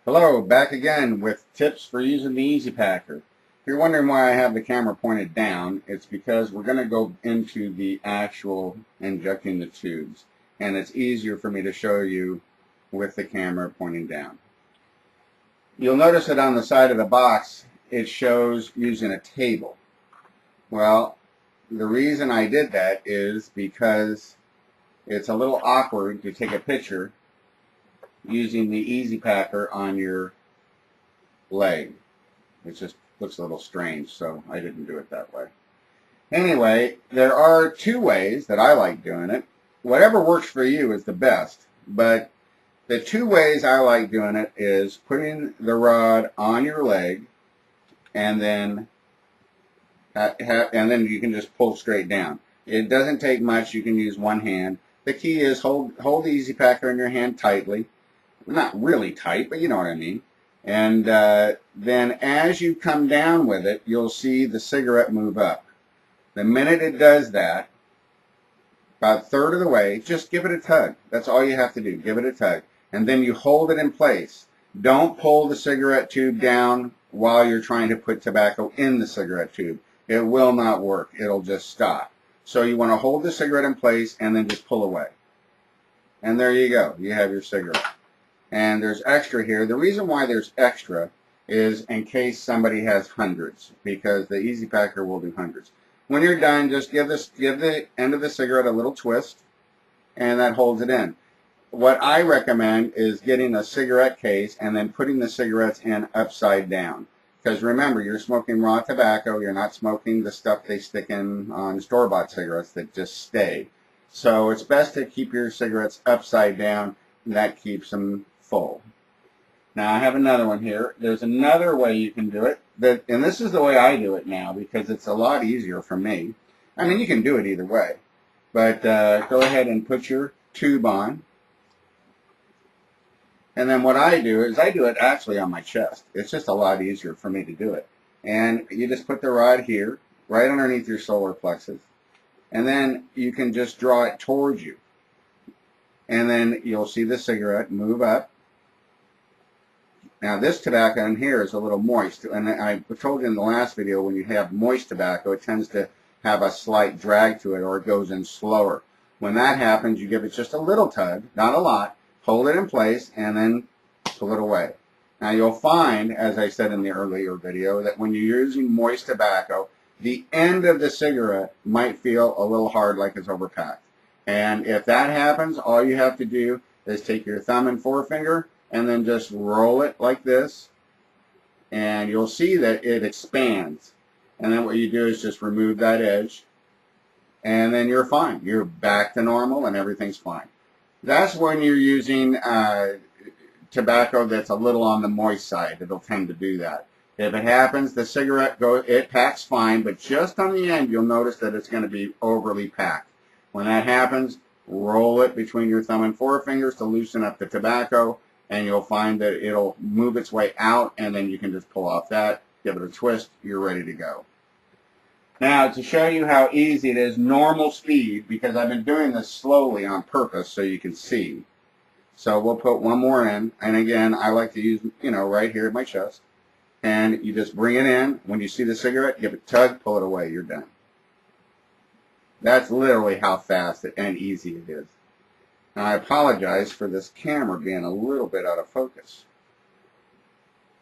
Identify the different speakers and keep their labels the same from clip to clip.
Speaker 1: Hello, back again with tips for using the Easy Packer. If you're wondering why I have the camera pointed down, it's because we're going to go into the actual injecting the tubes, and it's easier for me to show you with the camera pointing down. You'll notice that on the side of the box it shows using a table. Well, the reason I did that is because it's a little awkward to take a picture using the Easy Packer on your leg. It just looks a little strange, so I didn't do it that way. Anyway, there are two ways that I like doing it. Whatever works for you is the best, but the two ways I like doing it is putting the rod on your leg and then you can just pull straight down. It doesn't take much. You can use one hand. The key is hold the Easy Packer in your hand tightly. Not really tight, but you know what I mean. And then as you come down with it, you'll see the cigarette move up. The minute it does that, about a third of the way, just give it a tug. That's all you have to do. Give it a tug. And then you hold it in place. Don't pull the cigarette tube down while you're trying to put tobacco in the cigarette tube. It will not work. It'll just stop. So you want to hold the cigarette in place and then just pull away. And there you go. You have your cigarette. And there's extra here. The reason why there's extra is in case somebody has hundreds, because the Easy Packer will do hundreds. When you're done, just give the end of the cigarette a little twist, and that holds it in. What I recommend is getting a cigarette case and then putting the cigarettes in upside down. Because remember, you're smoking raw tobacco. You're not smoking the stuff they stick in on store-bought cigarettes that just stay. So it's best to keep your cigarettes upside down. That keeps them full. Now I have another one here. There's another way you can do it, and this is the way I do it now because it's a lot easier for me. I mean, you can do it either way, but go ahead and put your tube on, and then what I do is I do it actually on my chest. It's just a lot easier for me to do it. And you just put the rod here, right underneath your solar plexus, and then you can just draw it towards you. And then you'll see the cigarette move up. Now this tobacco in here is a little moist, and I told you in the last video when you have moist tobacco it tends to have a slight drag to it or it goes in slower. When that happens you give it just a little tug, not a lot, hold it in place and then pull it away. Now you'll find, as I said in the earlier video, that when you're using moist tobacco the end of the cigarette might feel a little hard like it's overpacked. And if that happens, all you have to do is take your thumb and forefinger and then just roll it like this, and you'll see that it expands. And then what you do is just remove that edge, and then you're fine. You're back to normal, and everything's fine. That's when you're using tobacco that's a little on the moist side. It'll tend to do that. If it happens, the cigarette it packs fine, but just on the end, you'll notice that it's going to be overly packed. When that happens, roll it between your thumb and forefingers to loosen up the tobacco, and you'll find that it'll move its way out, and then you can just pull off that, give it a twist, you're ready to go. Now, to show you how easy it is, normal speed, because I've been doing this slowly on purpose so you can see. So we'll put one more in, and again, I like to use, right here at my chest. And you just bring it in. When you see the cigarette, give it a tug, pull it away, you're done. That's literally how fast and easy it is. Now I apologize for this camera being a little bit out of focus.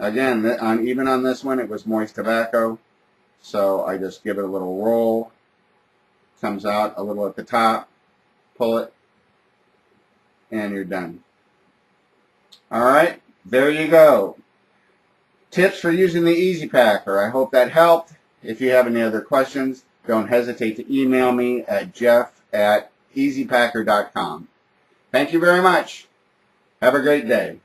Speaker 1: Again, even on this one, it was moist tobacco, so I just give it a little roll. Comes out a little at the top, pull it, and you're done. All right, there you go. Tips for using the Easy Packer. I hope that helped. If you have any other questions, don't hesitate to email me at jeff@easypacker.com. Thank you very much. Have a great day.